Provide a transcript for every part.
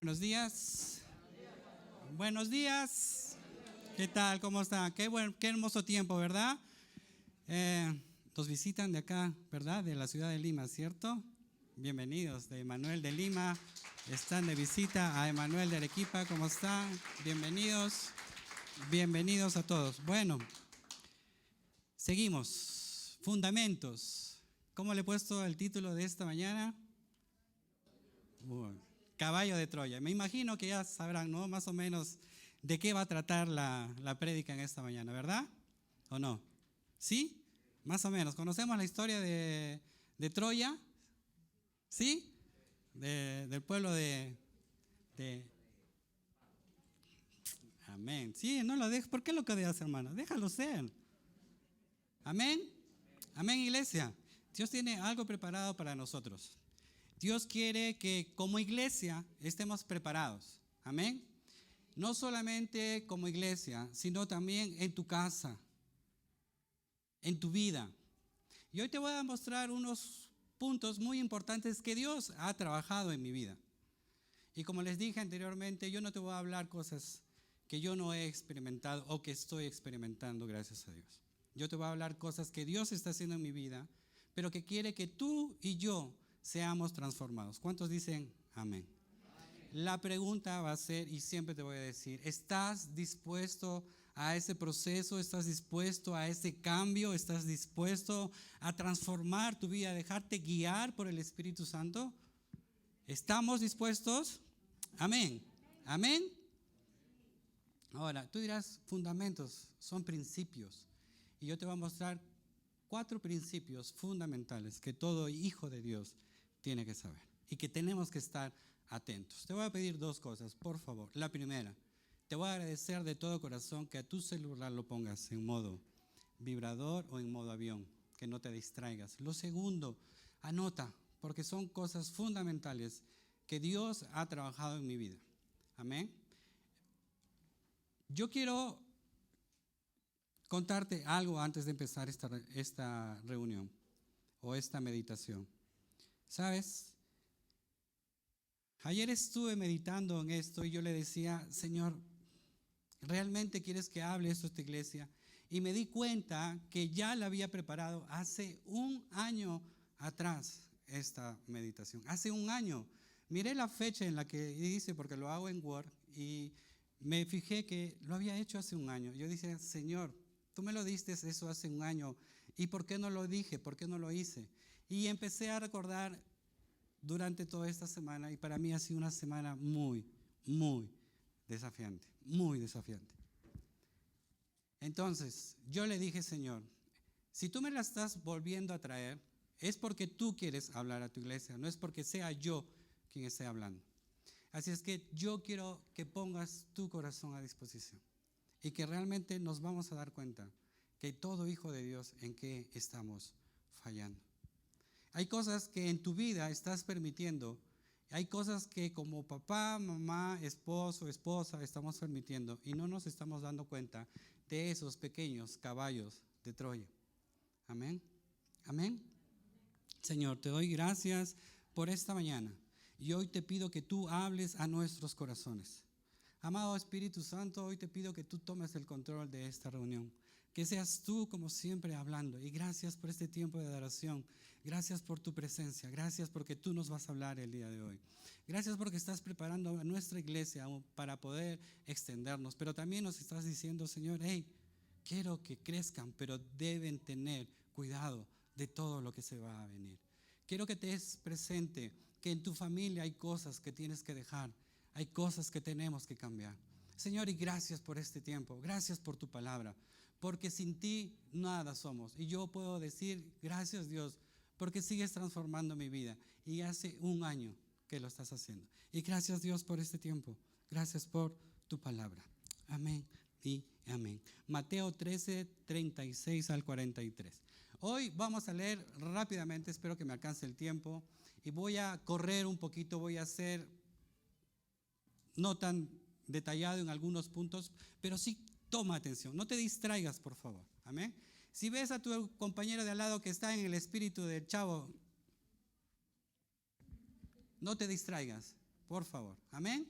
Buenos días. Buenos días. ¿Qué tal? ¿Cómo están? Qué hermoso tiempo, ¿verdad? Nos visitan de acá, ¿verdad? De la ciudad de Lima, ¿cierto? Bienvenidos de Emanuel de Lima. Están de visita a Emanuel de Arequipa. ¿Cómo están? Bienvenidos. Bienvenidos a todos. Bueno, seguimos. Fundamentos. ¿Cómo le he puesto el título de esta mañana? Caballo de Troya. Me imagino que ya sabrán, ¿no? Más o menos de qué va a tratar la prédica en esta mañana, ¿verdad? ¿O no? ¿Sí? Más o menos. ¿Conocemos la historia de Troya? ¿Sí? Del pueblo de... Amén. Sí, no lo dejes. ¿Por qué lo odias, hermano? Déjalo ser. Amén. Amén, iglesia. Dios tiene algo preparado para nosotros. Dios quiere que como iglesia estemos preparados. Amén. No solamente como iglesia, sino también en tu casa, en tu vida. Y hoy te voy a mostrar unos puntos muy importantes que Dios ha trabajado en mi vida. Y como les dije anteriormente, yo no te voy a hablar cosas que yo no he experimentado o que estoy experimentando, gracias a Dios. Yo te voy a hablar cosas que Dios está haciendo en mi vida, pero que quiere que tú y yo seamos transformados. ¿Cuántos dicen amén? La pregunta va a ser, y siempre te voy a decir, ¿estás dispuesto a ese proceso? ¿Estás dispuesto a ese cambio? ¿Estás dispuesto a transformar tu vida, a dejarte guiar por el Espíritu Santo? ¿Estamos dispuestos? Amén. Amén. Ahora, tú dirás, fundamentos, son principios. Y yo te voy a mostrar 4 principios fundamentales que todo hijo de Dios tiene que saber y que tenemos que estar atentos. Te voy a pedir 2 cosas, por favor. La primera, te voy a agradecer de todo corazón que a tu celular lo pongas en modo vibrador o en modo avión, que no te distraigas. Lo segundo, anota, porque son cosas fundamentales que Dios ha trabajado en mi vida. Amén. Yo quiero contarte algo antes de empezar esta reunión o esta meditación. ¿Sabes? Ayer estuve meditando en esto y yo le decía, Señor, ¿realmente quieres que hable esto a esta iglesia? Y me di cuenta que ya la había preparado hace un año atrás esta meditación. Hace un año. Miré la fecha en la que hice, porque lo hago en Word, y me fijé que lo había hecho hace un año. Yo dije, Señor, tú me lo diste eso hace un año, ¿y por qué no lo dije? ¿Por qué no lo hice? Y empecé a recordar durante toda esta semana, y para mí ha sido una semana muy, muy desafiante, muy desafiante. Entonces, yo le dije, Señor, si tú me la estás volviendo a traer, es porque tú quieres hablar a tu iglesia, no es porque sea yo quien esté hablando. Así es que yo quiero que pongas tu corazón a disposición y que realmente nos vamos a dar cuenta que todo hijo de Dios en qué estamos fallando. Hay cosas que en tu vida estás permitiendo, hay cosas que como papá, mamá, esposo, esposa estamos permitiendo y no nos estamos dando cuenta de esos pequeños caballos de Troya. Amén. Amén. Señor, te doy gracias por esta mañana y hoy te pido que tú hables a nuestros corazones. Amado Espíritu Santo, hoy te pido que tú tomes el control de esta reunión. Que seas tú como siempre hablando. Y gracias por este tiempo de adoración. Gracias por tu presencia. Gracias porque tú nos vas a hablar el día de hoy. Gracias porque estás preparando a nuestra iglesia para poder extendernos. Pero también nos estás diciendo, Señor, hey, quiero que crezcan, pero deben tener cuidado de todo lo que se va a venir. Quiero que te es presente que en tu familia hay cosas que tienes que dejar. Hay cosas que tenemos que cambiar. Señor, y gracias por este tiempo. Gracias por tu palabra. Porque sin ti nada somos. Y yo puedo decir, gracias Dios, porque sigues transformando mi vida. Y hace un año que lo estás haciendo. Y gracias Dios por este tiempo. Gracias por tu palabra. Amén y amén. Mateo 13, 36 al 43. Hoy vamos a leer rápidamente, espero que me alcance el tiempo. Y voy a correr un poquito, voy a hacer no tan detallado en algunos puntos, pero sí toma atención, no te distraigas, por favor. Amén. Si ves a tu compañero de al lado que está en el espíritu del chavo, no te distraigas. Por favor. Amén.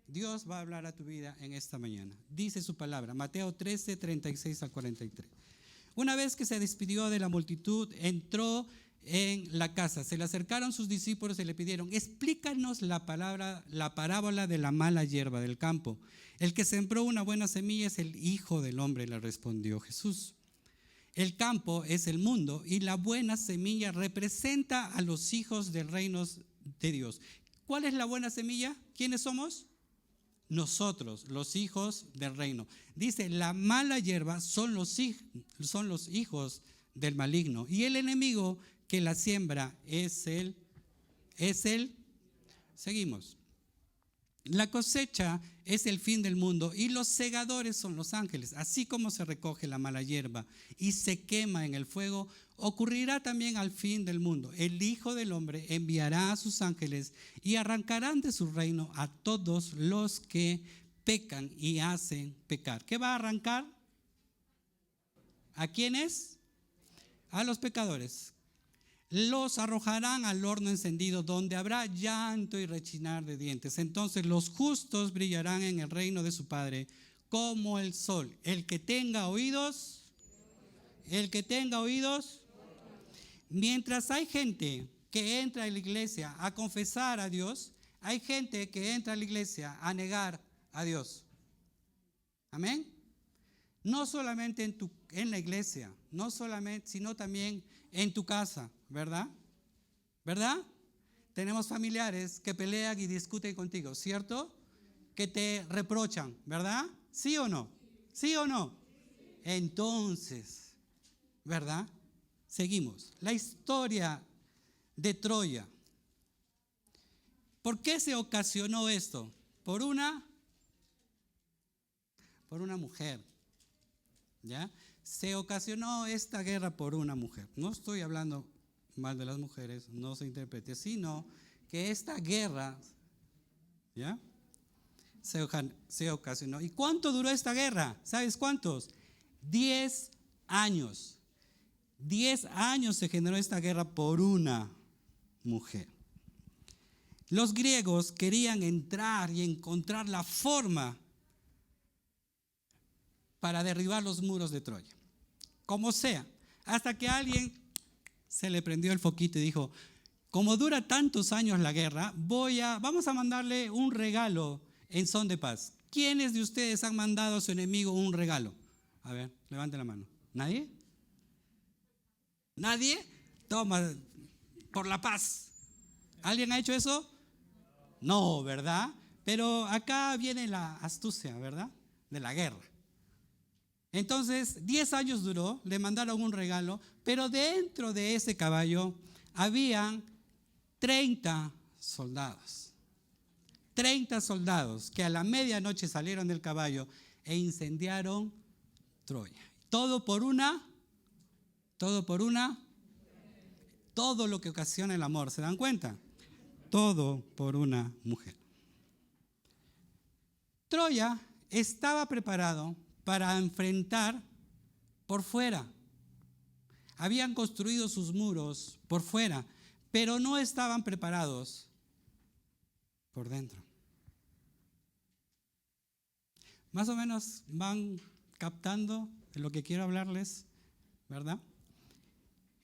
Dios va a hablar a tu vida en esta mañana. Dice su palabra, Mateo 13, 36 al 43. Una vez que se despidió de la multitud, entró en la casa. Se le acercaron sus discípulos y le pidieron: explícanos la parábola de la mala hierba del campo. El que sembró una buena semilla es el Hijo del Hombre, le respondió Jesús. El campo es el mundo y la buena semilla representa a los hijos del reino de Dios. ¿Cuál es la buena semilla? ¿Quiénes somos? Nosotros, los hijos del reino. Dice, la mala hierba son los hijos del maligno. Y el enemigo que la siembra seguimos. La cosecha es el fin del mundo y los segadores son los ángeles. Así como se recoge la mala hierba y se quema en el fuego, ocurrirá también al fin del mundo. El Hijo del Hombre enviará a sus ángeles y arrancarán de su reino a todos los que pecan y hacen pecar. ¿Qué va a arrancar? ¿A quiénes? A los pecadores. Los arrojarán al horno encendido, donde habrá llanto y rechinar de dientes. Entonces los justos brillarán en el reino de su Padre como el sol. El que tenga oídos, mientras hay gente que entra a la iglesia a confesar a Dios, hay gente que entra a la iglesia a negar a Dios. Amén. No solamente en la iglesia, no solamente, sino también en tu casa, ¿verdad? ¿Verdad? Tenemos familiares que pelean y discuten contigo, ¿cierto? Que te reprochan, ¿verdad? ¿Sí o no? ¿Sí o no? Entonces, ¿verdad? Seguimos. La historia de Troya. ¿Por qué se ocasionó esto? Por una mujer. ¿Ya? Se ocasionó esta guerra por una mujer. No estoy hablando mal de las mujeres, no se interprete, sino que esta guerra, ¿ya?, se ocasionó. ¿Y cuánto duró esta guerra? ¿Sabes cuántos? 10 años. 10 años se generó esta guerra por una mujer. Los griegos querían entrar y encontrar la forma para derribar los muros de Troya, como sea, hasta que a alguien se le prendió el foquito y dijo: como dura tantos años la guerra, vamos a mandarle un regalo en son de paz. ¿Quiénes de ustedes han mandado a su enemigo un regalo? A ver, levante la mano. ¿Nadie? ¿Nadie? Toma, por la paz. ¿Alguien ha hecho eso? No, ¿verdad? Pero acá viene la astucia, ¿verdad?, de la guerra. Entonces, 10 años duró, le mandaron un regalo, pero dentro de ese caballo habían 30 soldados. 30 soldados que a la medianoche salieron del caballo e incendiaron Troya. Todo lo que ocasiona el amor, ¿se dan cuenta? Todo por una mujer. Troya estaba preparado para enfrentar por fuera. Habían construido sus muros por fuera, pero no estaban preparados por dentro. Más o menos van captando de lo que quiero hablarles, ¿verdad?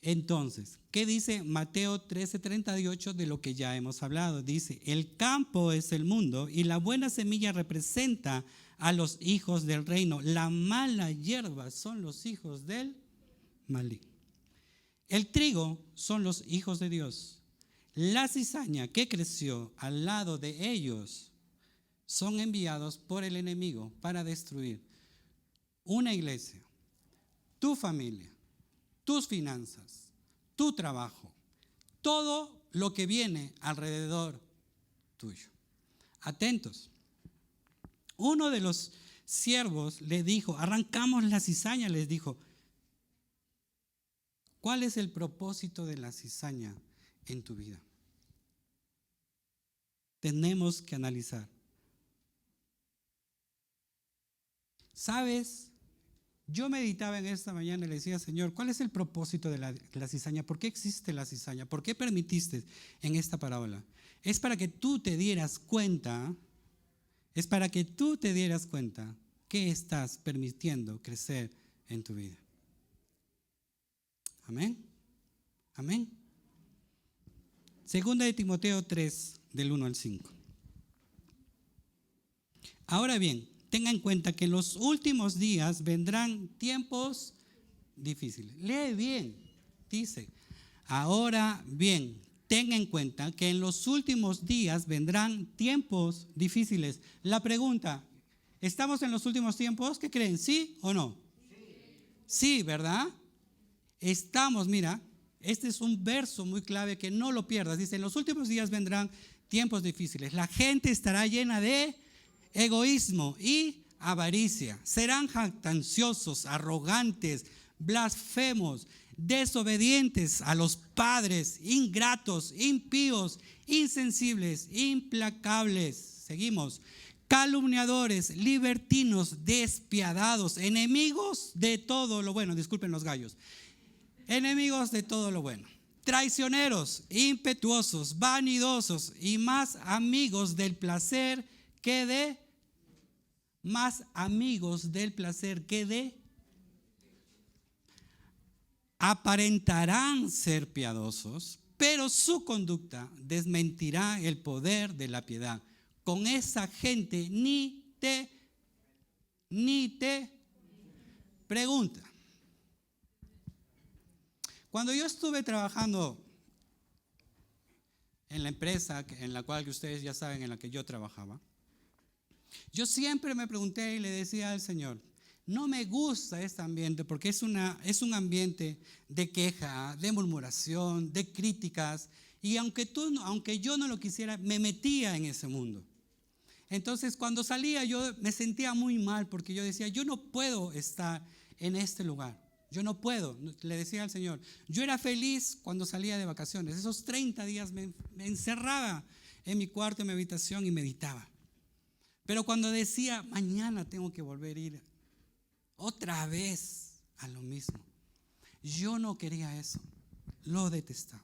Entonces, ¿qué dice Mateo 13:38 de lo que ya hemos hablado? Dice, el campo es el mundo y la buena semilla representa a los hijos del reino. La mala hierba son los hijos del maligno. El trigo son los hijos de Dios. La cizaña que creció al lado de ellos son enviados por el enemigo para destruir una iglesia, tu familia, tus finanzas, tu trabajo, todo lo que viene alrededor tuyo. Atentos. Uno de los siervos le dijo: arrancamos la cizaña, les dijo. ¿Cuál es el propósito de la cizaña en tu vida? Tenemos que analizar. ¿Sabes Yo meditaba en esta mañana y le decía, Señor, ¿cuál es el propósito de la cizaña? ¿Por qué existe la cizaña? ¿Por qué permitiste en esta parábola? Es para que tú te dieras cuenta, es para que tú te dieras cuenta que estás permitiendo crecer en tu vida. Amén. Amén. Segunda de Timoteo 3, del 1 al 5. Ahora bien, tenga en cuenta que en los últimos días vendrán tiempos difíciles. Lee bien, dice, ahora bien, tenga en cuenta que en los últimos días vendrán tiempos difíciles. La pregunta, ¿estamos en los últimos tiempos? ¿Qué creen? ¿Sí o no? Sí, ¿verdad? Estamos, mira, este es un verso muy clave que no lo pierdas. Dice, en los últimos días vendrán tiempos difíciles. La gente estará llena de egoísmo y avaricia. Serán jactanciosos, arrogantes, blasfemos, desobedientes a los padres, ingratos, impíos, insensibles, implacables. Seguimos. Calumniadores, libertinos, despiadados, enemigos de todo lo bueno. Disculpen los gallos. Enemigos de todo lo bueno. Traicioneros, impetuosos, vanidosos y más amigos del placer que de aparentarán ser piadosos, pero su conducta desmentirá el poder de la piedad. Con esa gente ni te pregunta. Cuando yo estuve trabajando en la empresa en la cual ustedes ya saben en la que yo trabajaba, yo siempre me pregunté y le decía al Señor, no me gusta este ambiente porque es un ambiente de queja, de murmuración, de críticas, y aunque yo no lo quisiera, me metía en ese mundo. Entonces cuando salía yo me sentía muy mal porque yo decía, yo no puedo estar en este lugar. Yo no puedo, le decía al Señor. Yo era feliz cuando salía de vacaciones. Esos 30 días me encerraba en mi cuarto, en mi habitación y meditaba. Pero cuando decía, mañana tengo que volver a ir otra vez a lo mismo, yo no quería eso, lo detestaba.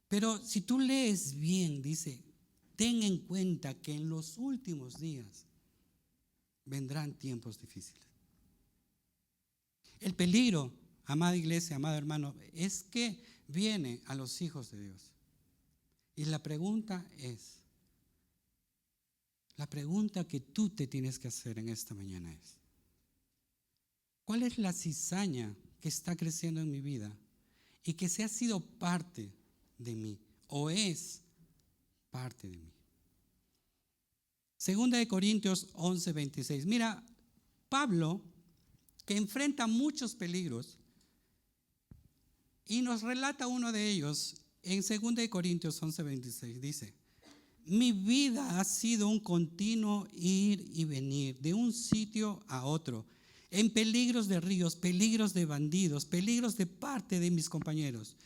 Pero si tú lees bien, dice, ten en cuenta que en los últimos días vendrán tiempos difíciles. El peligro, amada iglesia, amado hermano, es que viene a los hijos de Dios. Y la pregunta que tú te tienes que hacer en esta mañana es, ¿cuál es la cizaña que está creciendo en mi vida y que se ha sido parte de mí o es parte de mí? Segunda de Corintios 11:26. Mira, Pablo, que enfrenta muchos peligros, y nos relata uno de ellos en 2 de Corintios 11:26. Dice, mi vida ha sido un continuo ir y venir de un sitio a otro, en peligros de ríos, peligros de bandidos, peligros de parte de mis compañeros,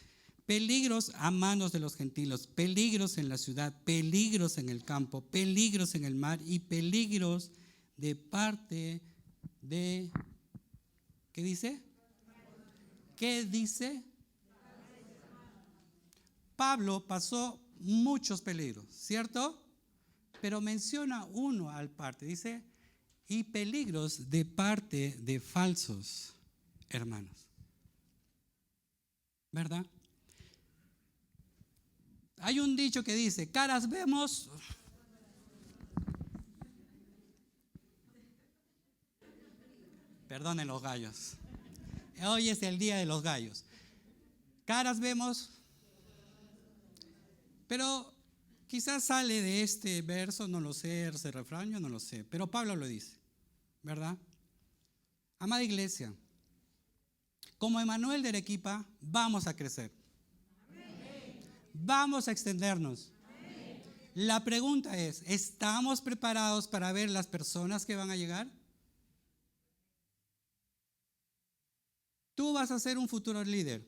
peligros a manos de los gentiles, peligros en la ciudad, peligros en el campo, peligros en el mar y peligros de parte de... ¿Qué dice? ¿Qué dice? Pablo pasó muchos peligros, ¿cierto? Pero menciona uno al parte, dice, y peligros de parte de falsos hermanos. ¿Verdad? Hay un dicho que dice, caras vemos, perdonen los gallos, hoy es el día de los gallos. Caras vemos, pero quizás sale de este verso, no lo sé, ese refrán, yo no lo sé, pero Pablo lo dice, ¿verdad? Amada iglesia, como Emanuel de Arequipa, vamos a crecer. Amén. Vamos a extendernos. Amén. La pregunta es, ¿estamos preparados para ver las personas que van a llegar? Tú vas a ser un futuro líder.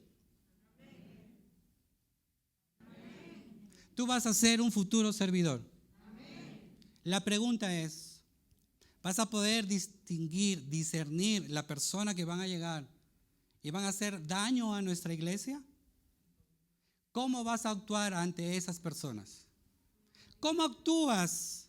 Tú vas a ser un futuro servidor. Amén. La pregunta es, Vas a poder distinguir, discernir la persona que van a llegar y van a hacer daño a nuestra iglesia. ¿Cómo vas a actuar ante esas personas? ¿Cómo actúas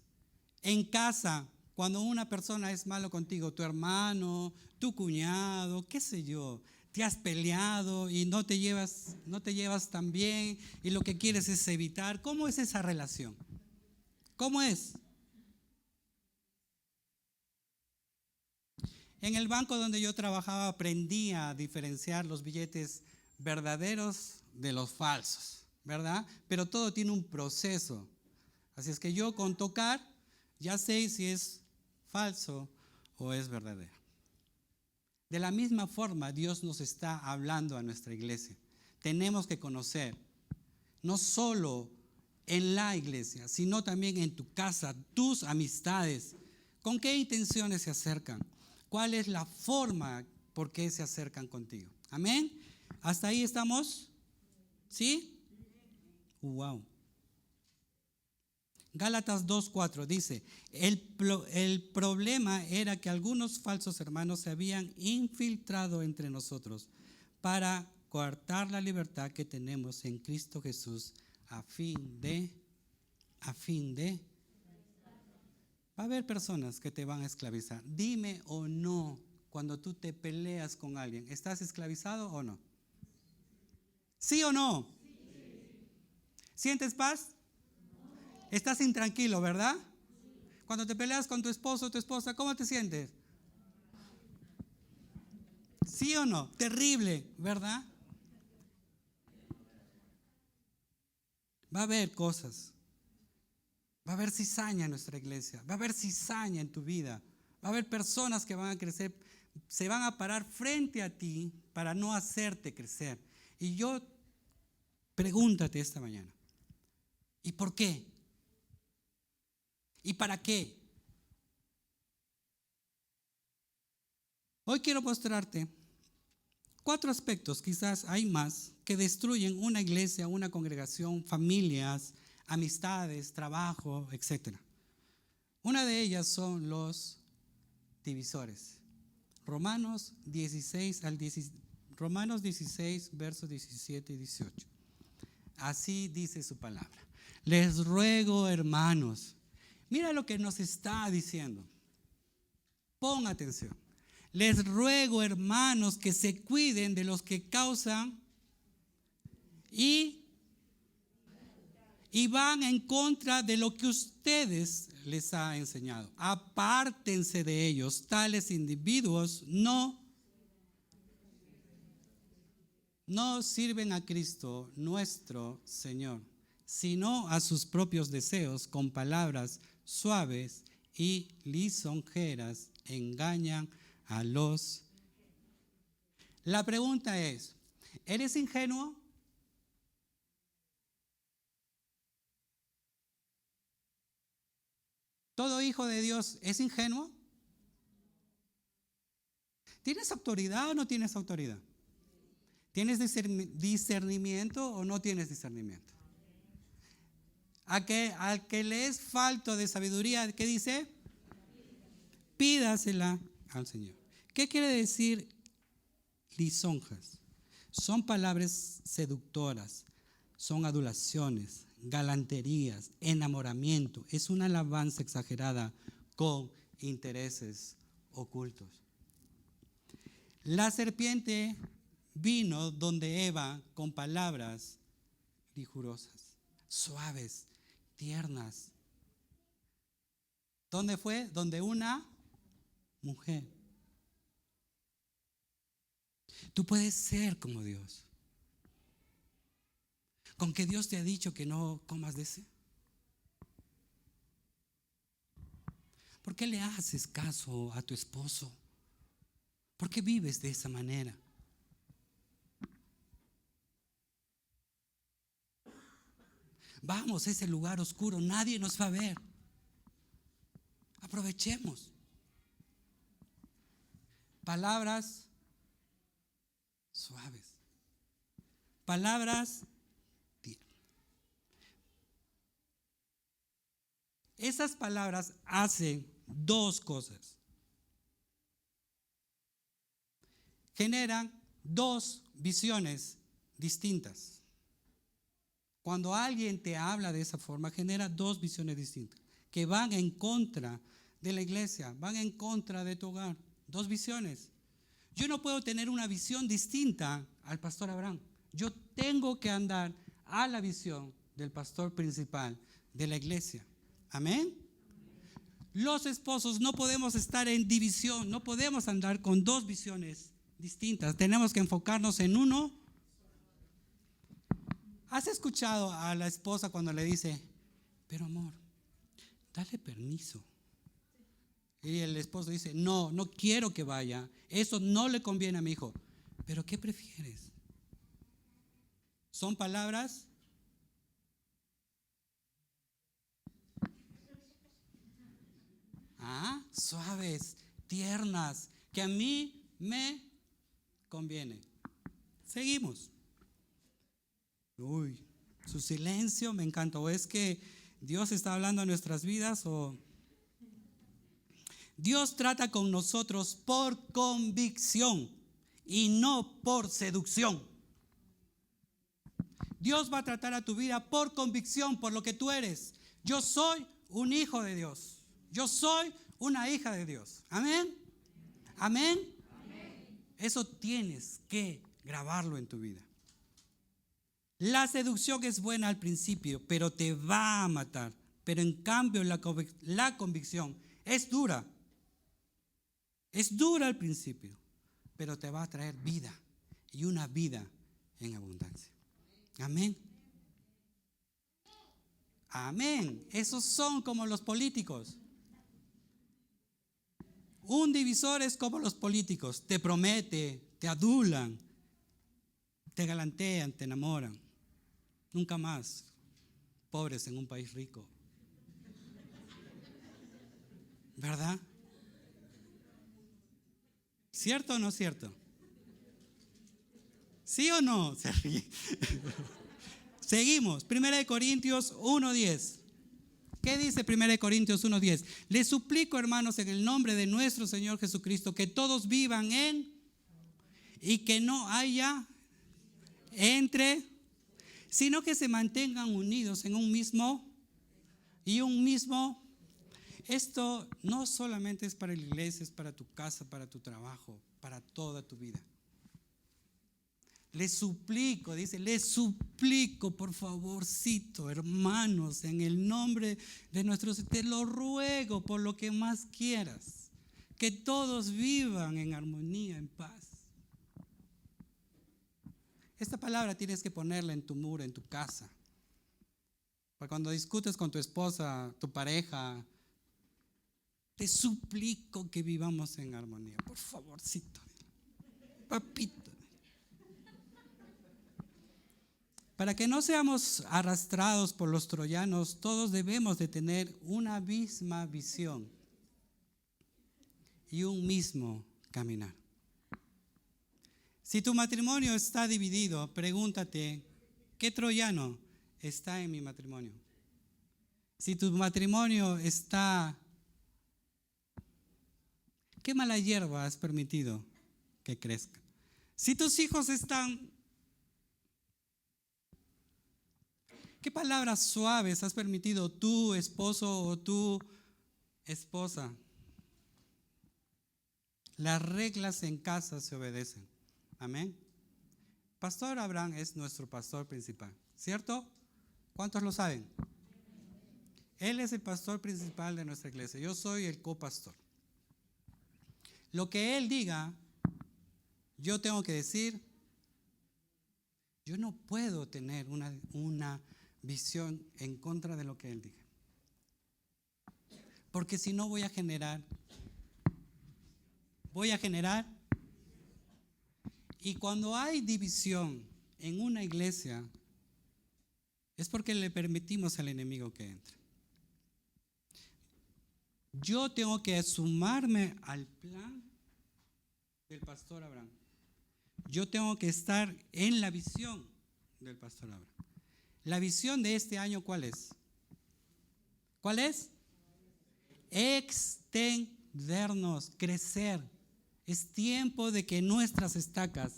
en casa cuando una persona es malo contigo? Tu hermano, tu cuñado, qué sé yo. Te has peleado y no te llevas tan bien y lo que quieres es evitar. ¿Cómo es esa relación? ¿Cómo es? En el banco donde yo trabajaba aprendí a diferenciar los billetes verdaderos de los falsos, ¿verdad? Pero todo tiene un proceso. Así es que yo con tocar ya sé si es falso o es verdadero. De la misma forma, Dios nos está hablando a nuestra iglesia. Tenemos que conocer, no solo en la iglesia, sino también en tu casa, tus amistades. ¿Con qué intenciones se acercan? ¿Cuál es la forma por qué se acercan contigo? Amén. ¿Hasta ahí estamos? ¿Sí? Wow. Gálatas 2:4 dice, el problema era que algunos falsos hermanos se habían infiltrado entre nosotros para coartar la libertad que tenemos en Cristo Jesús a fin de, va a haber personas que te van a esclavizar. Dime o no, cuando tú te peleas con alguien, ¿estás esclavizado o no? ¿Sí o no? ¿Sientes paz? Estás intranquilo, ¿verdad? Cuando te peleas con tu esposo o tu esposa, ¿cómo te sientes? ¿Sí o no? Terrible, ¿verdad? Va a haber cosas. Va a haber cizaña en nuestra iglesia. Va a haber cizaña en tu vida. Va a haber personas que van a crecer, se van a parar frente a ti para no hacerte crecer. Y yo pregúntate esta mañana, ¿y por qué? ¿Y para qué? Hoy quiero mostrarte 4 aspectos, quizás hay más, que destruyen una iglesia, una congregación, familias, amistades, trabajo, etc. Una de ellas son los divisores. Romanos 16, versos 17 y 18. Así dice su palabra. Les ruego, hermanos, mira lo que nos está diciendo. Pon atención. Les ruego, hermanos, que se cuiden de los que causan y van en contra de lo que ustedes les ha enseñado. Apártense de ellos. Tales individuos no sirven a Cristo, nuestro Señor, sino a sus propios deseos. Con palabras suaves y lisonjeras engañan a los. La pregunta es, ¿eres ingenuo? ¿Todo hijo de Dios es ingenuo? ¿Tienes autoridad o no tienes autoridad? ¿Tienes discernimiento o no tienes discernimiento? Al que le es falto de sabiduría, ¿qué dice? Pídasela al Señor. ¿Qué quiere decir lisonjas? Son palabras seductoras, son adulaciones, galanterías, enamoramiento. Es una alabanza exagerada con intereses ocultos. La serpiente vino donde Eva con palabras lijurosas, suaves, tiernas. ¿Dónde fue? Donde una mujer. Tú puedes ser como Dios. ¿Con que Dios te ha dicho que no comas de ese? ¿Por qué le haces caso a tu esposo? ¿Por qué vives de esa manera? Vamos a ese lugar oscuro, nadie nos va a ver. Aprovechemos. Palabras suaves. Palabras tiernas. Esas palabras hacen dos cosas. Generan dos visiones distintas. Cuando alguien te habla de esa forma, genera dos visiones distintas que van en contra de la iglesia, van en contra de tu hogar. Dos visiones. Yo no puedo tener una visión distinta al pastor Abraham. Yo tengo que andar a la visión del pastor principal de la iglesia. Amén. Los esposos no podemos estar en división, no podemos andar con dos visiones distintas. Tenemos que enfocarnos en uno. ¿Has escuchado a la esposa cuando le dice, pero amor, dale permiso? Y el esposo dice, no quiero que vaya, eso no le conviene a mi hijo. ¿Pero qué prefieres? ¿Son palabras? Suaves, tiernas, que a mí me conviene. Seguimos. Uy, su silencio me encanta. ¿O es que Dios está hablando a nuestras vidas? ¿O Dios trata con nosotros por convicción y no por seducción? Dios va a tratar a tu vida por convicción, por lo que tú eres. Yo soy un hijo de Dios. Yo soy una hija de Dios. Amén. Amén. Eso tienes que grabarlo en tu vida. La seducción es buena al principio, pero te va a matar. Pero en cambio la convicción es dura. Es dura al principio, pero te va a traer vida y una vida en abundancia. Amén. Amén. Esos son como los políticos. Un divisor es como los políticos. Te promete, te adulan, te galantean, te enamoran. Nunca más. Pobres en un país rico. ¿Verdad? ¿Cierto o no cierto? ¿Sí o no? Se ríe. Seguimos. 1 Corintios 1:10. ¿Qué dice 1 Corintios 1:10? Les suplico, hermanos, en el nombre de nuestro Señor Jesucristo, que todos vivan y que no haya sino que se mantengan unidos en un mismo. Esto no solamente es para la iglesia, es para tu casa, para tu trabajo, para toda tu vida. Les suplico, dice, les suplico, por favorcito, hermanos, en el nombre de nuestro Señor, te lo ruego por lo que más quieras, que todos vivan en armonía, en paz. Esta palabra tienes que ponerla en tu muro, en tu casa. Para cuando discutes con tu esposa, tu pareja, te suplico que vivamos en armonía, por favorcito, papito. Para que no seamos arrastrados por los troyanos, todos debemos de tener una misma visión y un mismo caminar. Si tu matrimonio está dividido, pregúntate, ¿qué troyano está en mi matrimonio? Si tu matrimonio está, ¿qué mala hierba has permitido que crezca? Si tus hijos están, ¿qué palabras suaves has permitido tu esposo o tu esposa? Las reglas en casa se obedecen. Amén. Pastor Abraham es nuestro pastor principal, ¿cierto? ¿Cuántos lo saben? Él es el pastor principal de nuestra iglesia. Yo soy el copastor. Lo que él diga, yo tengo que decir. Yo no puedo tener una visión en contra de lo que él diga. Porque si no voy a generar. Y cuando hay división en una iglesia, es porque le permitimos al enemigo que entre. Yo tengo que sumarme al plan del pastor Abraham. Yo tengo que estar en la visión del pastor Abraham. La visión de este año, ¿cuál es? ¿Cuál es? extendernos, crecer. Es tiempo de que nuestras estacas.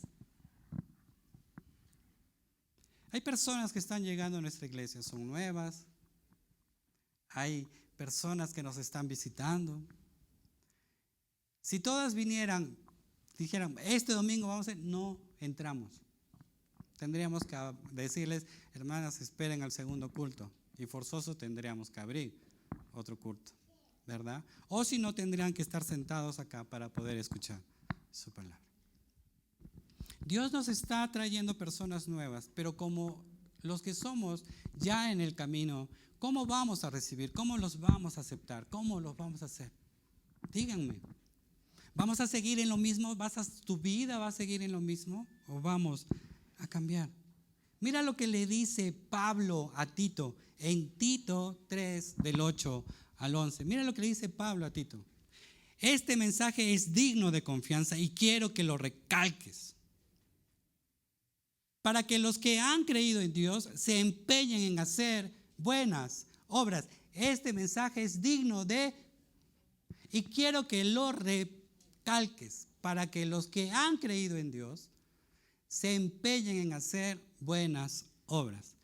Hay personas que están llegando a nuestra iglesia, son nuevas. Hay personas que nos están visitando. Si todas vinieran, dijeran, este domingo vamos a ir, no entramos. Tendríamos que decirles, hermanas, esperen al segundo culto. Y forzoso tendríamos que abrir otro culto, ¿verdad? O si no, tendrían que estar sentados acá para poder escuchar su palabra. Dios nos está trayendo personas nuevas, pero como los que somos ya en el camino, ¿cómo vamos a recibir? ¿Cómo los vamos a aceptar? ¿Cómo los vamos a hacer? Díganme. ¿Vamos a seguir en lo mismo? ¿Tu vida va a seguir en lo mismo? ¿O vamos a cambiar? Mira lo que le dice Pablo a Tito en Tito 3, del 8 al 11. Mira lo que le dice Pablo a Tito. Este mensaje es digno de confianza y quiero que lo recalques, para que los que han creído en Dios se empeñen en hacer buenas obras. Este mensaje es digno y quiero que lo recalques, para que los que han creído en Dios se empeñen en hacer buenas obras.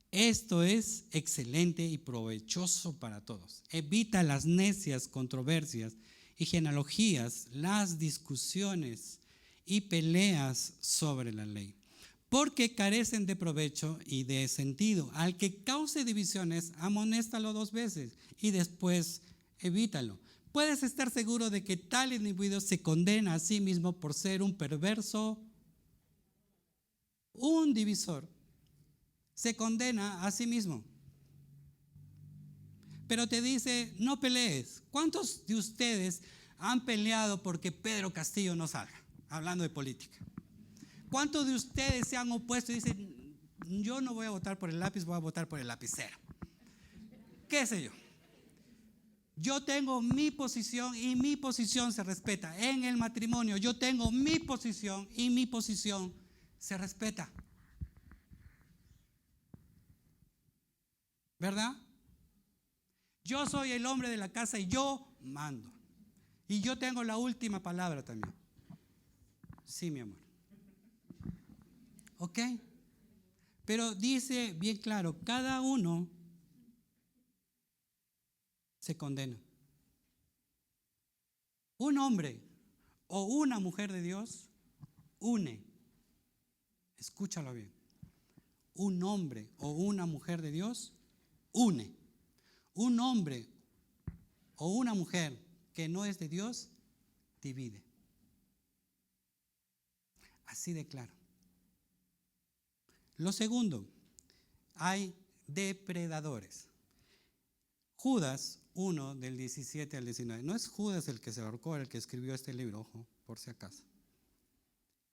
Esto es excelente y provechoso para todos. Evita las necias controversias y genealogías, las discusiones y peleas sobre la ley, porque carecen de provecho y de sentido. Al que cause divisiones, amonéstalo 2 veces y después evítalo. Puedes estar seguro de que tal individuo se condena a sí mismo por ser un perverso, un divisor. Se condena a sí mismo. Pero te dice, no pelees. ¿Cuántos de ustedes han peleado porque Pedro Castillo no salga? Hablando de política. ¿Cuántos de ustedes se han opuesto y dicen, yo no voy a votar por el lápiz, voy a votar por el lapicero? ¿Qué sé yo? Yo tengo mi posición y mi posición se respeta. En el matrimonio yo tengo mi posición y mi posición se respeta. ¿Verdad? Yo soy el hombre de la casa y yo mando. Y yo tengo la última palabra también. Sí, mi amor. ¿Ok? Pero dice bien claro, cada uno se condena. Un hombre o una mujer de Dios une. Escúchalo bien. Un hombre o una mujer de Dios une. Un hombre o una mujer que no es de Dios divide. Así de claro. Lo segundo, hay depredadores. Judas 1, del 17 al 19. No es Judas el que se ahorcó, el que escribió este libro, ojo, por si acaso.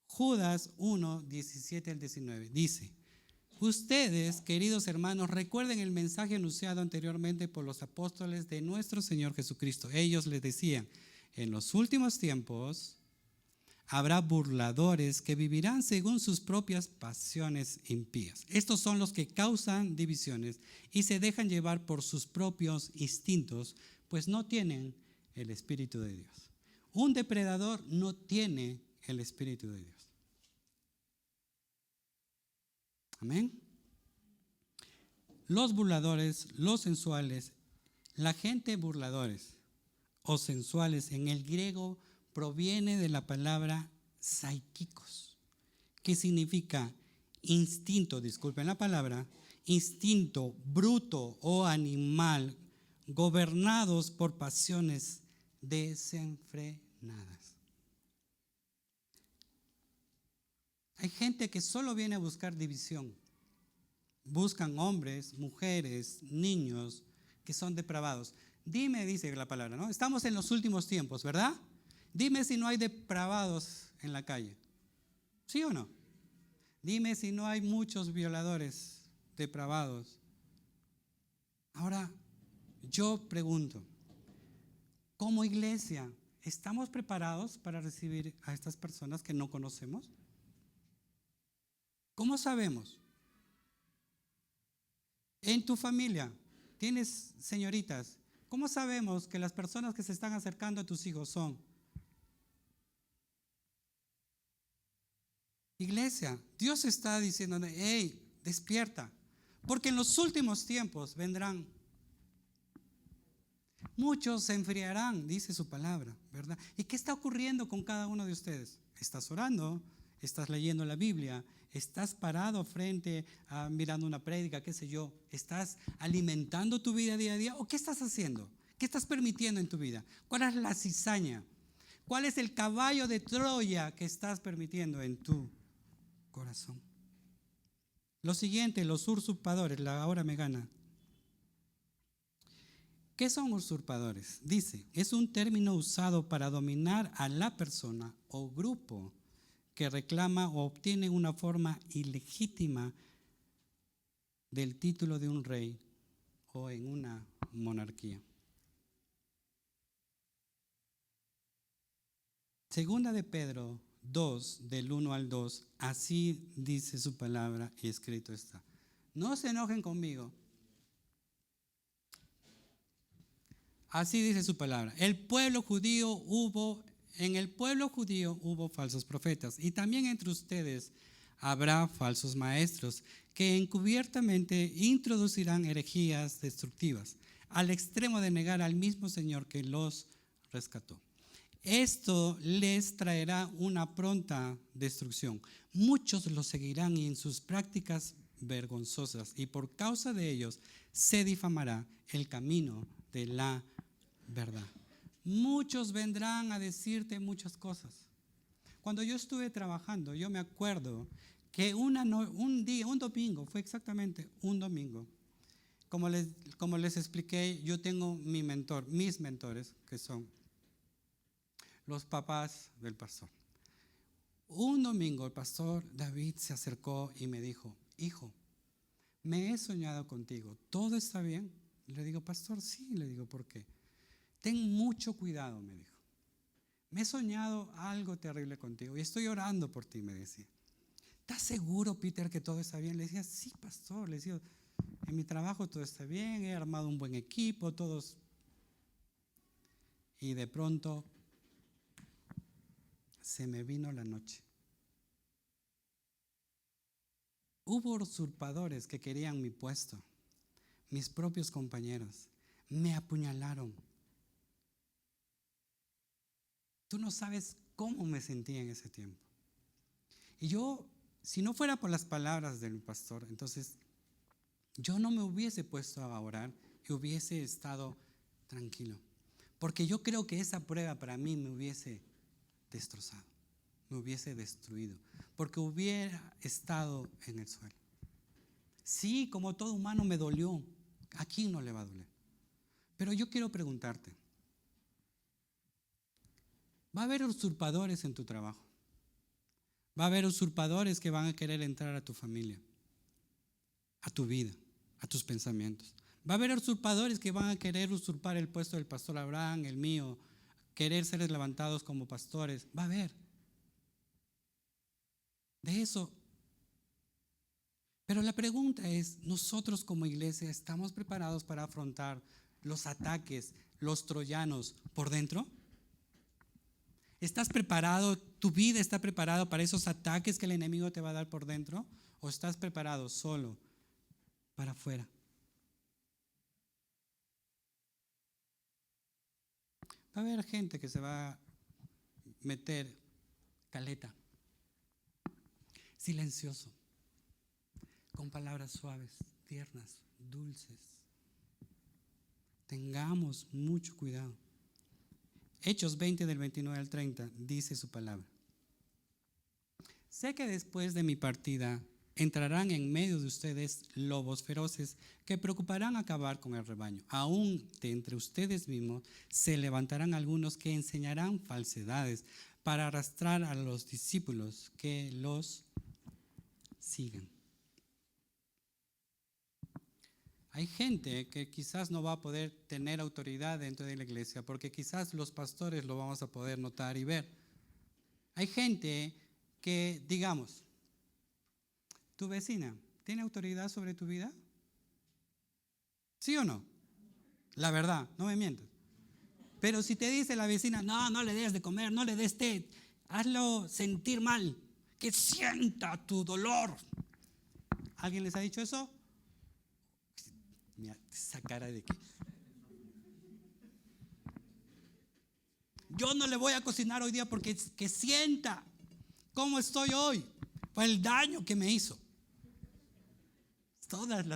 Judas 1, 17 al 19 dice: ustedes, queridos hermanos, recuerden el mensaje anunciado anteriormente por los apóstoles de nuestro Señor Jesucristo. Ellos les decían, en los últimos tiempos habrá burladores que vivirán según sus propias pasiones impías. Estos son los que causan divisiones y se dejan llevar por sus propios instintos, pues no tienen el Espíritu de Dios. Un depredador no tiene el Espíritu de Dios. Amén. Los burladores, los sensuales, la gente burladores o sensuales en el griego proviene de la palabra psíquicos, que significa instinto, disculpen la palabra, instinto bruto o animal, gobernados por pasiones desenfrenadas. Hay gente que solo viene a buscar división. Buscan hombres, mujeres, niños que son depravados. Dime, dice la palabra, ¿no? Estamos en los últimos tiempos, ¿verdad? Dime si no hay depravados en la calle. ¿Sí o no? Dime si no hay muchos violadores depravados. Ahora, yo pregunto, como iglesia, ¿estamos preparados para recibir a estas personas que no conocemos? ¿Cómo sabemos? En tu familia, tienes señoritas, ¿Cómo sabemos que las personas que se están acercando a tus hijos son? Iglesia, Dios está diciendo, hey, despierta, porque en los últimos tiempos vendrán. Muchos se enfriarán, dice su palabra, ¿verdad? ¿Y qué está ocurriendo con cada uno de ustedes? ¿Estás orando? ¿Estás leyendo la Biblia? ¿Estás parado frente a mirando una prédica, qué sé yo? ¿Estás alimentando tu vida día a día? ¿O qué estás haciendo? ¿Qué estás permitiendo en tu vida? ¿Cuál es la cizaña? ¿Cuál es el caballo de Troya que estás permitiendo en tu corazón? Lo siguiente, los usurpadores, la hora me gana. ¿Qué son usurpadores? Dice, es un término usado para dominar a la persona o grupo que reclama o obtiene una forma ilegítima del título de un rey o en una monarquía. Segunda de Pedro 2, del 1 al 2, así dice su palabra y escrito está. No se enojen conmigo. Así dice su palabra. En el pueblo judío hubo falsos profetas y también entre ustedes habrá falsos maestros que encubiertamente introducirán herejías destructivas al extremo de negar al mismo Señor que los rescató. Esto les traerá una pronta destrucción. Muchos los seguirán en sus prácticas vergonzosas y por causa de ellos se difamará el camino de la verdad. Muchos vendrán a decirte muchas cosas. Cuando yo estuve trabajando, yo me acuerdo que un domingo, fue exactamente un domingo. Como les expliqué, yo tengo mis mentores, que son los papás del pastor. Un domingo el pastor David se acercó y me dijo, hijo, me he soñado contigo, ¿todo está bien? Le digo, pastor, sí. Le digo, ¿por qué? Ten mucho cuidado, me dijo. Me he soñado algo terrible contigo y estoy orando por ti, me decía. ¿Estás seguro, Peter, que todo está bien? Le decía, sí, pastor. Le decía, en mi trabajo todo está bien, he armado un buen equipo, todos. Y de pronto se me vino la noche. Hubo usurpadores que querían mi puesto, mis propios compañeros. Me apuñalaron. Tú no sabes cómo me sentí en ese tiempo. Y yo, si no fuera por las palabras del pastor, entonces yo no me hubiese puesto a orar y hubiese estado tranquilo. Porque yo creo que esa prueba para mí me hubiese destrozado, me hubiese destruido, porque hubiera estado en el suelo. Sí, como todo humano me dolió. ¿A quién no le va a doler? Pero yo quiero preguntarte, ¿va a haber usurpadores en tu trabajo? ¿Va a haber usurpadores que van a querer entrar a tu familia, a tu vida, a tus pensamientos? ¿Va a haber usurpadores que van a querer usurpar el puesto del pastor Abraham, el mío, querer ser levantados como pastores? Va a haber. De eso. Pero la pregunta es, ¿nosotros como iglesia estamos preparados para afrontar los ataques, los troyanos por dentro? ¿Estás preparado? ¿Tu vida está preparada para esos ataques que el enemigo te va a dar por dentro? ¿O estás preparado solo para afuera? Va a haber gente que se va a meter caleta, silencioso, con palabras suaves, tiernas, dulces. Tengamos mucho cuidado. Hechos 20 del 29 al 30 dice su palabra. Sé que después de mi partida entrarán en medio de ustedes lobos feroces que preocuparán acabar con el rebaño. Aún de entre ustedes mismos se levantarán algunos que enseñarán falsedades para arrastrar a los discípulos que los sigan. Hay gente que quizás no va a poder tener autoridad dentro de la iglesia porque quizás los pastores lo vamos a poder notar y ver. Hay gente que, digamos, ¿tu vecina tiene autoridad sobre tu vida? ¿Sí o no? La verdad, no me mientas. Pero si te dice la vecina, no, no le des de comer, no le des té, hazlo sentir mal, que sienta tu dolor. ¿Alguien les ha dicho eso? Mira, esa cara de que yo no le voy a cocinar hoy día porque que sienta cómo estoy hoy, por el daño que me hizo. Todas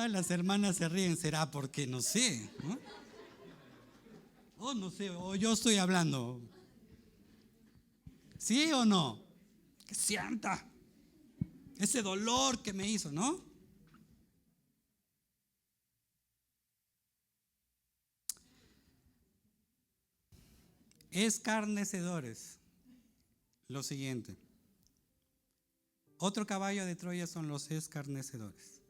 las hermanas se ríen, será porque no sé, ¿no? O no sé, o yo estoy hablando. ¿Sí o no? Que sienta ese dolor que me hizo, ¿no? Escarnecedores. Lo siguiente. Otro caballo de Troya son los escarnecedores.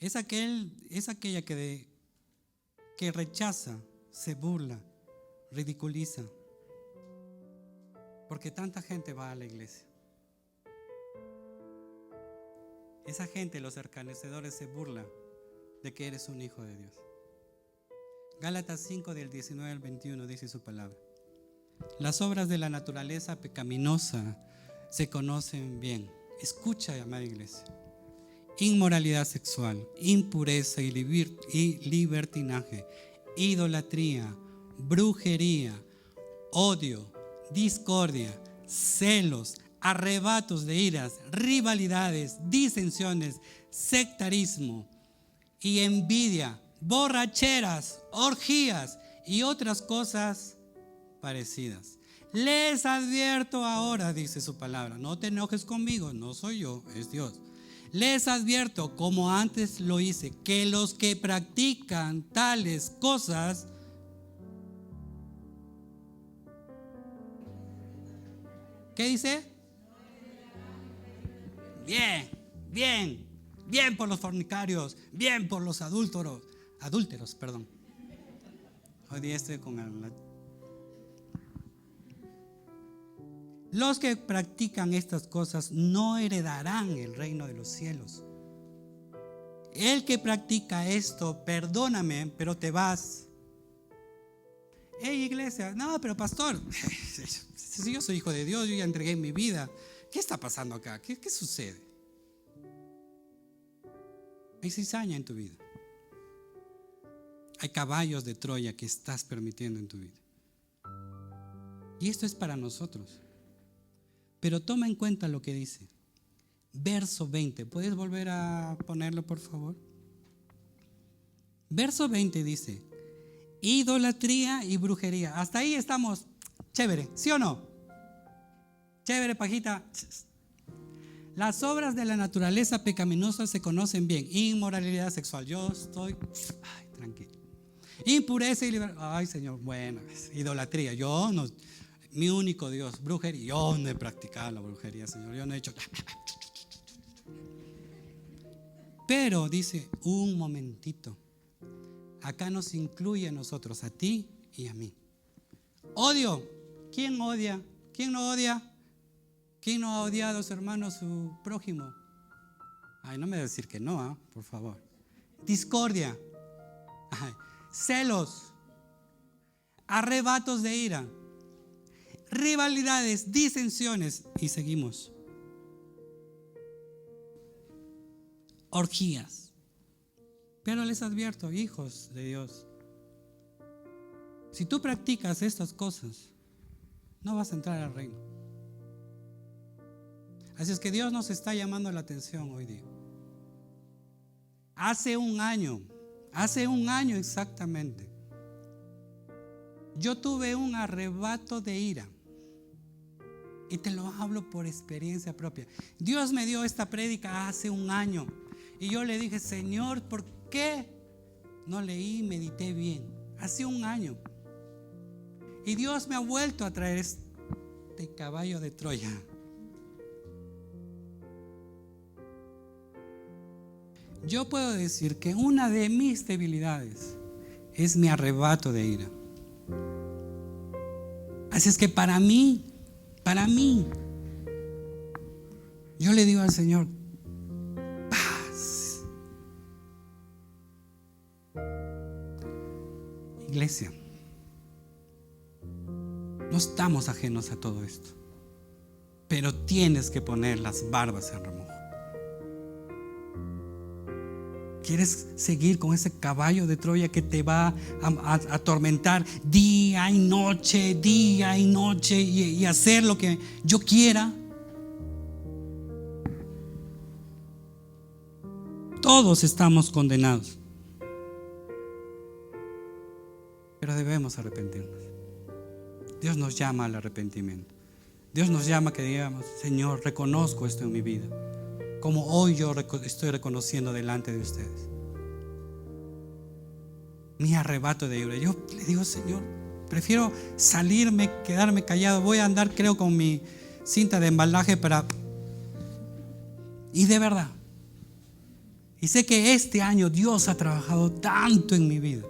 Es aquella que rechaza, se burla, ridiculiza. Porque tanta gente va a la iglesia. Esa gente, los escarnecedores, se burla de que eres un hijo de Dios. Gálatas 5 del 19 al 21 dice su palabra. Las obras de la naturaleza pecaminosa se conocen bien. Escucha, amada iglesia. Inmoralidad sexual, impureza y libertinaje, idolatría, brujería, odio, discordia, celos, arrebatos de iras, rivalidades, disensiones, sectarismo y envidia, borracheras, orgías y otras cosas parecidas. Les advierto ahora, dice su palabra, no te enojes conmigo, no soy yo, es Dios. Les advierto, como antes lo hice, que los que practican tales cosas ¿qué dice? Bien por los fornicarios, bien por los adúlteros, perdón. Hoy día estoy con los que practican estas cosas no heredarán el reino de los cielos. El que practica esto, perdóname, pero te vas. Hey, iglesia, no, pero pastor, si yo soy hijo de Dios, yo ya entregué mi vida. ¿Qué está pasando acá? ¿Qué sucede? Hay cizaña en tu vida. Hay caballos de Troya que estás permitiendo en tu vida. Y esto es para nosotros. Pero toma en cuenta lo que dice. Verso 20. ¿Puedes volver a ponerlo, por favor? Verso 20 dice: idolatría y brujería. Hasta ahí estamos. Chévere, ¿sí o no? Chévere, pajita. Las obras de la naturaleza pecaminosa se conocen bien. Inmoralidad sexual. Yo estoy tranquilo. Impureza y libertad. Ay, Señor, bueno. Idolatría. Yo no. Mi único Dios. Brujería. Yo no he practicado la brujería, Señor. Yo no he hecho. Pero dice, un momentito. Acá nos incluye a nosotros, a ti y a mí. Odio. ¿Quién odia? ¿Quién no odia? ¿Quién no ha odiado a su hermano, a su prójimo? Ay, no me voy a decir que no, por favor. Discordia. Ay. Celos. Arrebatos de ira. Rivalidades, disensiones. Y seguimos. Orgías. Pero les advierto, hijos de Dios, si tú practicas estas cosas, no vas a entrar al reino. Así es que Dios nos está llamando la atención hoy día. Hace un año exactamente, yo tuve un arrebato de ira. Y te lo hablo por experiencia propia. Dios me dio esta prédica hace un año. Y yo le dije, Señor, ¿por qué no leí y medité bien? Hace un año. Y Dios me ha vuelto a traer este caballo de Troya. Yo puedo decir que una de mis debilidades es mi arrebato de ira. Así es que para mí, yo le digo al Señor, paz. iglesia. No estamos ajenos a todo esto, pero tienes que poner las barbas en remojo. ¿Quieres seguir con ese caballo de Troya que te va a atormentar día y noche y hacer lo que yo quiera? Todos estamos condenados, pero debemos arrepentirnos. Dios nos llama al arrepentimiento. Dios nos llama a que digamos: Señor, reconozco esto en mi vida, como hoy yo estoy reconociendo delante de ustedes mi arrebato de ira. Yo le digo: Señor, prefiero salirme, quedarme callado. Voy a andar, creo, con mi cinta de embalaje y de verdad. Y sé que este año Dios ha trabajado tanto en mi vida.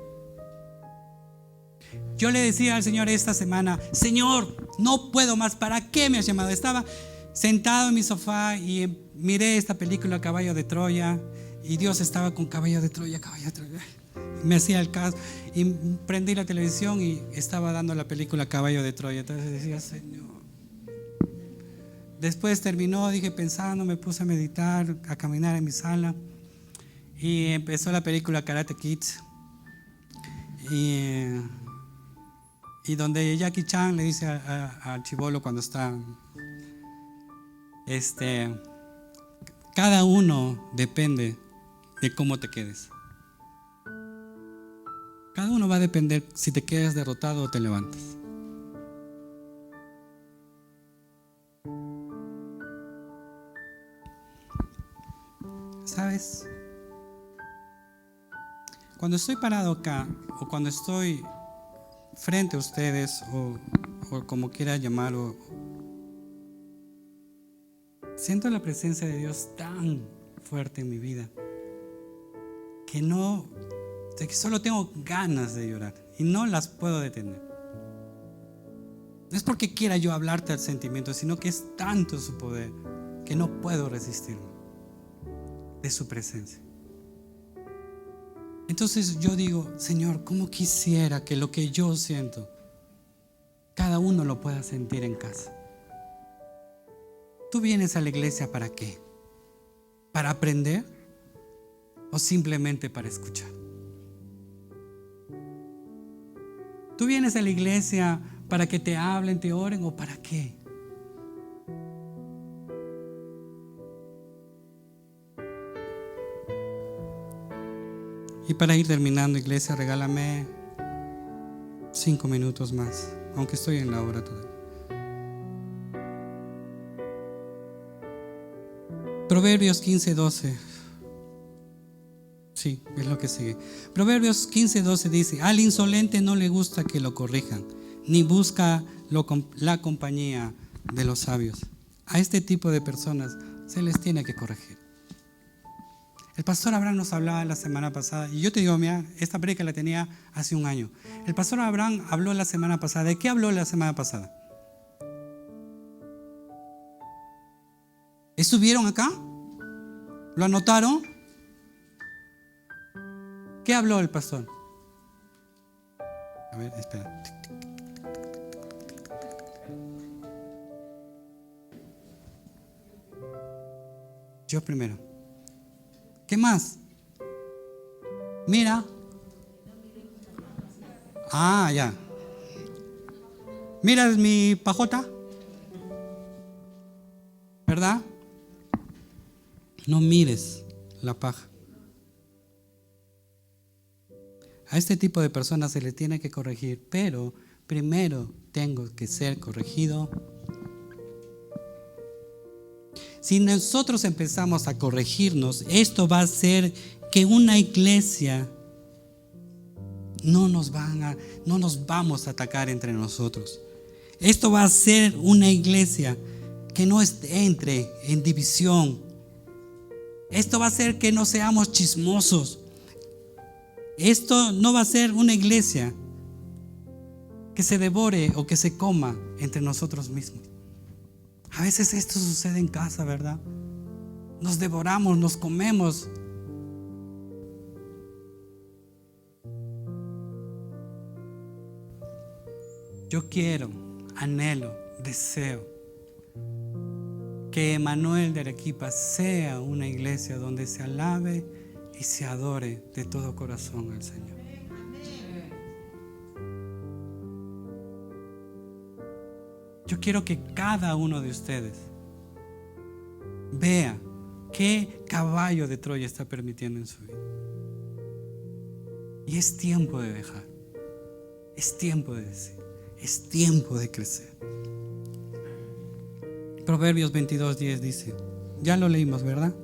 Yo le decía al Señor esta semana: Señor, no puedo más, ¿para qué me has llamado? Estaba sentado en mi sofá y miré esta película Caballo de Troya, y Dios estaba con Caballo de Troya. Me hacía el caso y prendí la televisión y estaba dando la película Caballo de Troya. Entonces decía: Señor. Después terminó, dije, pensando, me puse a meditar, a caminar en mi sala, y empezó la película Karate Kid, y donde Jackie Chan le dice al chibolo cuando está, cada uno depende de cómo te quedes. Cada uno va a depender si te quedas derrotado o te levantas. ¿Sabes? Cuando estoy parado acá, o cuando estoy frente a ustedes, o como quiera llamarlo, siento la presencia de Dios tan fuerte en mi vida que solo tengo ganas de llorar y no las puedo detener. No es porque quiera yo hablarte al sentimiento, sino que es tanto su poder que no puedo resistirme de su presencia. Entonces yo digo: Señor, ¿cómo quisiera que lo que yo siento, cada uno lo pueda sentir en casa? ¿Tú vienes a la iglesia para qué? ¿Para aprender o simplemente para escuchar? ¿Tú vienes a la iglesia para que te hablen, te oren, o para qué? Y para ir terminando, iglesia, regálame 5 minutos más, aunque estoy en la hora todavía. Proverbios 15:12. Sí, es lo que sigue. Proverbios 15:12 dice: al insolente no le gusta que lo corrijan, ni busca la compañía de los sabios. A este tipo de personas se les tiene que corregir. El pastor Abraham nos hablaba la semana pasada, y yo te digo, mira, esta prédica la tenía hace un año. El pastor Abraham habló la semana pasada. ¿De qué habló la semana pasada? ¿Estuvieron acá? ¿Lo anotaron? ¿Qué habló el pastor? A ver, espera. Yo primero. ¿Qué más? Mira. Ah, ya. ¿Miras mi pajota? ¿Verdad? No mires la paja. A este tipo de personas se le tiene que corregir, pero primero tengo que ser corregido. Si nosotros empezamos a corregirnos, esto va a hacer que una iglesia no nos vamos a atacar entre nosotros. Esto va a ser una iglesia que no entre en división. Esto va a hacer que no seamos chismosos. Esto no va a ser una iglesia que se devore o que se coma entre nosotros mismos. A veces esto sucede en casa, ¿verdad? Nos devoramos, nos comemos. Yo quiero, anhelo, deseo que Emanuel de Arequipa sea una iglesia donde se alabe y se adore de todo corazón al Señor. Yo quiero que cada uno de ustedes vea qué caballo de Troya está permitiendo en su vida. Y es tiempo de dejar, es tiempo de decir, es tiempo de crecer. Proverbios 22:10 dice, ya lo leímos, ¿verdad?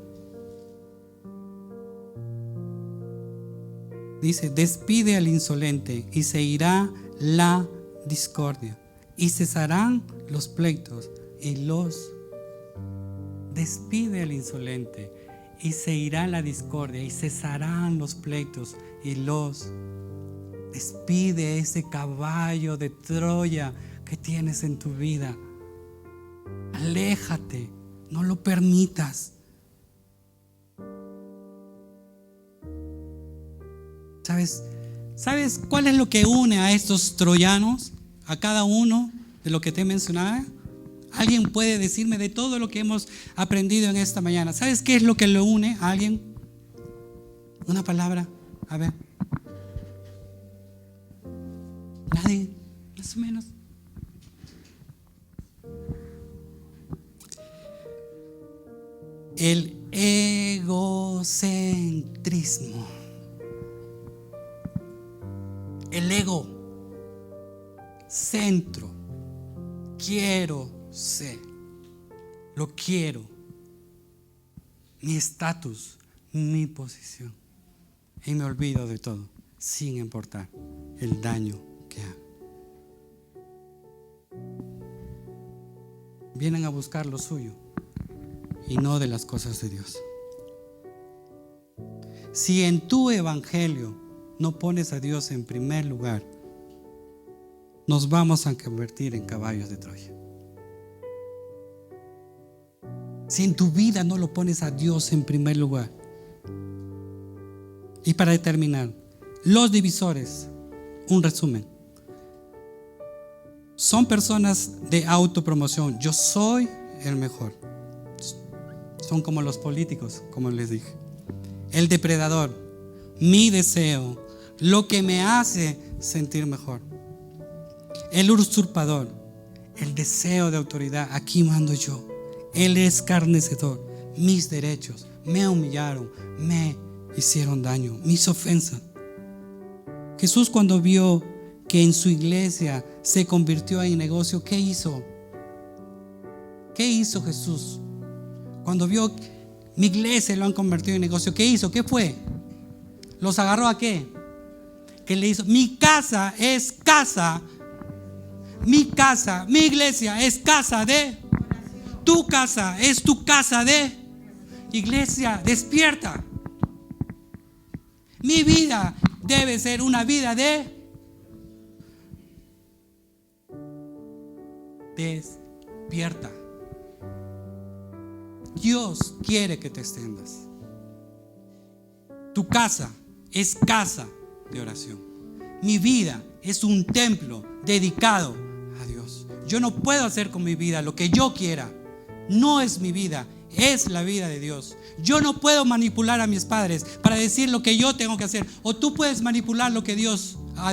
Dice, despide al insolente y se irá la discordia y cesarán los pleitos y los... Despide al insolente y se irá la discordia y cesarán los pleitos y los... Despide ese caballo de Troya que tienes en tu vida. Aléjate, no lo permitas. ¿Sabes cuál es lo que une a estos troyanos? A cada uno de lo que te mencionaba. ¿Alguien puede decirme de todo lo que hemos aprendido en esta mañana? ¿Sabes qué es lo que lo une a alguien? Una palabra, a ver. Nadie, más o menos. El egocentrismo. El ego. Centro. Quiero ser. Lo quiero. Mi estatus, mi posición. Y me olvido de todo, sin importar el daño que haga. Vienen a buscar lo suyo y no de las cosas de Dios. Si en tu evangelio no pones a Dios en primer lugar, nos vamos a convertir en caballos de Troya. Si en tu vida no lo pones a Dios en primer lugar. Y para terminar, los divisores, un resumen. Son personas de autopromoción. Yo soy el mejor. Son como los políticos, como les dije. El depredador, mi deseo, lo que me hace sentir mejor. El usurpador, el deseo de autoridad, aquí mando yo. El escarnecedor, mis derechos, me humillaron, me hicieron daño, mis ofensas. Jesús, cuando vio que en su iglesia se convirtió en negocio, ¿qué hizo? ¿Qué hizo Jesús? Cuando vio mi iglesia lo han convertido en negocio, ¿qué hizo? ¿Qué fue? ¿Los agarró a qué? ¿Qué le hizo? Mi casa es casa. Mi casa, mi iglesia es casa de... Tu casa es tu casa de... Iglesia, despierta. Mi vida debe ser una vida de... Despierta. Dios quiere que te extiendas. Tu casa es casa de oración. Mi vida es un templo dedicado a Dios. Yo no puedo hacer con mi vida lo que yo quiera. No es mi vida, es la vida de Dios. Yo no puedo manipular a mis padres para decir lo que yo tengo que hacer. O tú puedes manipular lo que a Dios. A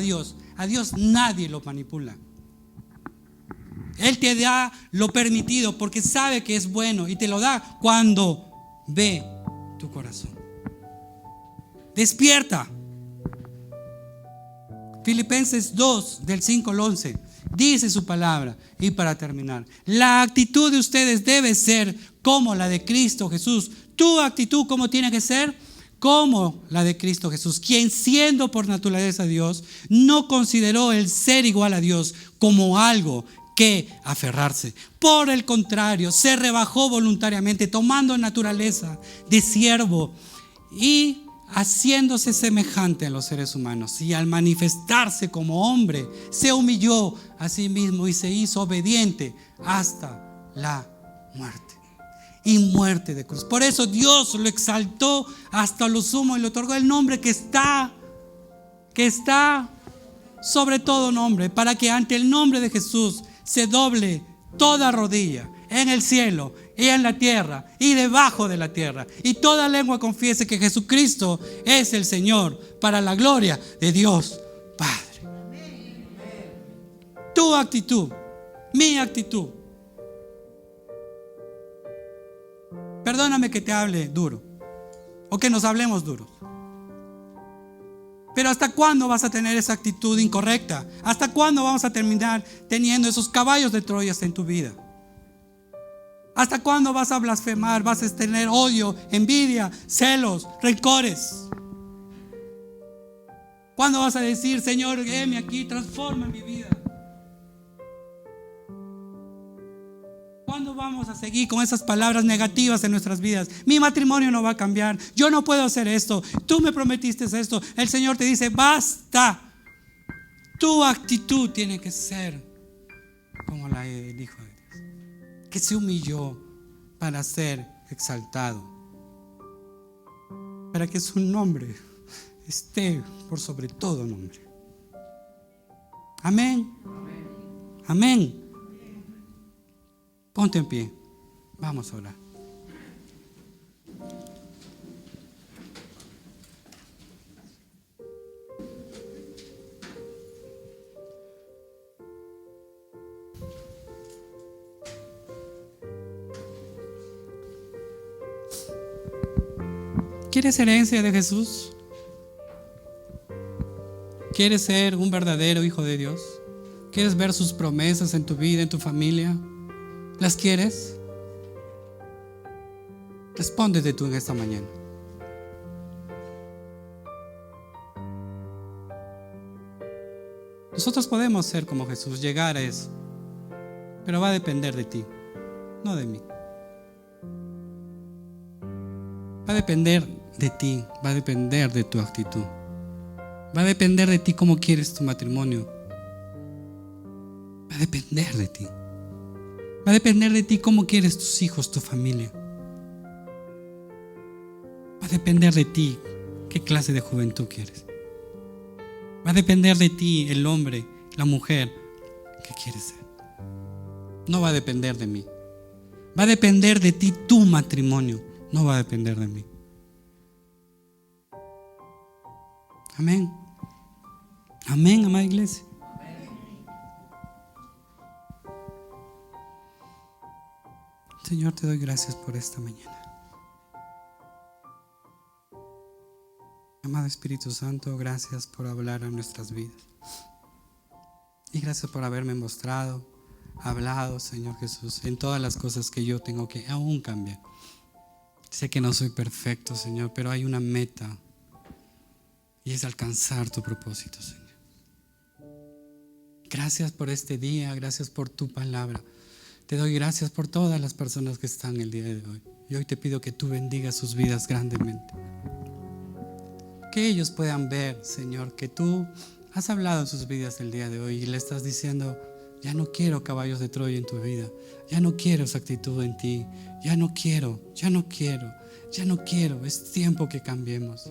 Dios nadie lo manipula. Él te da lo permitido porque sabe que es bueno y te lo da cuando ve tu corazón. Despierta. Filipenses 2, del 5 al 11, dice su palabra. Y para terminar, la actitud de ustedes debe ser como la de Cristo Jesús. Tu actitud, ¿cómo tiene que ser? Como la de Cristo Jesús, quien siendo por naturaleza Dios, no consideró el ser igual a Dios como algo que aferrarse. Por el contrario, se rebajó voluntariamente, tomando naturaleza de siervo y haciéndose semejante a los seres humanos. Y al manifestarse como hombre, se humilló a sí mismo y se hizo obediente hasta la muerte. Y muerte de cruz. Por eso Dios lo exaltó hasta lo sumo y le otorgó el nombre que está sobre todo nombre, para que ante el nombre de Jesús se doble toda rodilla en el cielo y en la tierra y debajo de la tierra, y toda lengua confiese que Jesucristo es el Señor, para la gloria de Dios Padre. Tu actitud, mi actitud. Perdóname que te hable duro o que nos hablemos duros. Pero ¿hasta cuándo vas a tener esa actitud incorrecta? ¿Hasta cuándo vamos a terminar teniendo esos caballos de Troya en tu vida? ¿Hasta cuándo vas a blasfemar? ¿Vas a tener odio, envidia, celos, rencores? ¿Cuándo vas a decir, Señor, heme aquí, transforma mi vida? ¿Cuándo vamos a seguir con esas palabras negativas en nuestras vidas? Mi matrimonio no va a cambiar. Yo no puedo hacer esto. Tú me prometiste esto. El Señor te dice, basta. Tu actitud tiene que ser como la del Hijo de Dios, que se humilló para ser exaltado, para que su nombre esté por sobre todo nombre. Amén. Amén. Ponte en pie. Vamos a orar. ¿Quieres herencia de Jesús? ¿Quieres ser un verdadero hijo de Dios? ¿Quieres ver sus promesas en tu vida, en tu familia? ¿Las quieres? Respóndete tú en esta mañana. Nosotros podemos ser como Jesús, llegar a eso, pero va a depender de ti, no de mí. Va a depender de ti, va a depender de tu actitud, va a depender de ti cómo quieres tu matrimonio, va a depender de ti. Va a depender de ti cómo quieres tus hijos, tu familia. Va a depender de ti qué clase de juventud quieres. Va a depender de ti el hombre, la mujer que quieres ser. No va a depender de mí. Va a depender de ti tu matrimonio. No va a depender de mí. Amén. Amén, amada iglesia. Señor, te doy gracias por esta mañana. Amado Espíritu Santo, gracias por hablar a nuestras vidas. Y gracias por haberme mostrado, hablado, Señor Jesús, en todas las cosas que yo tengo que aún cambiar. Sé que no soy perfecto, Señor, pero hay una meta y es alcanzar tu propósito, Señor. Gracias por este día, gracias por tu palabra. Te doy gracias por todas las personas que están el día de hoy. Y hoy te pido que tú bendigas sus vidas grandemente. Que ellos puedan ver, Señor, que tú has hablado en sus vidas el día de hoy y le estás diciendo, ya no quiero caballos de Troya en tu vida. Ya no quiero esa actitud en ti. Ya no quiero. Es tiempo que cambiemos.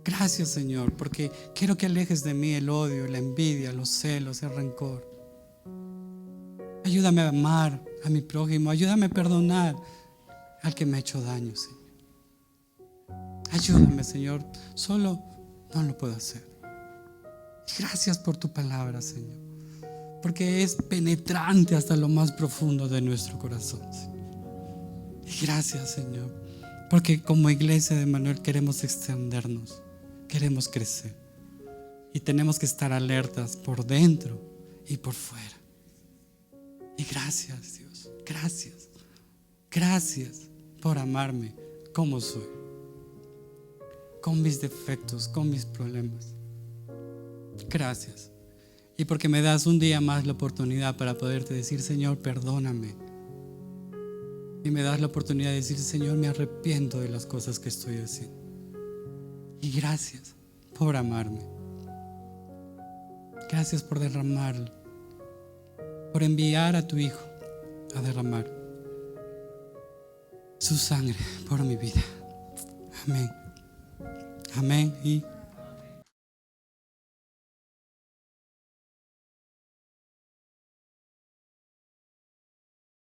Gracias, Señor, porque quiero que alejes de mí el odio, la envidia, los celos, el rencor. Ayúdame a amar a mi prójimo. Ayúdame a perdonar al que me ha hecho daño, Señor. Ayúdame, Señor. Solo no lo puedo hacer. Gracias por tu palabra, Señor, porque es penetrante hasta lo más profundo de nuestro corazón, Señor. Y gracias, Señor, porque como iglesia de Emmanuel queremos extendernos, queremos crecer. Y tenemos que estar alertas por dentro y por fuera. Y gracias, Dios, gracias. Gracias por amarme como soy, con mis defectos, con mis problemas. Gracias. Y porque me das un día más la oportunidad para poderte decir, Señor, perdóname. Y me das la oportunidad de decir, Señor, me arrepiento de las cosas que estoy haciendo. Y gracias por amarme. Gracias por derramar, por enviar a tu Hijo a derramar su sangre por mi vida. Amén. Amén y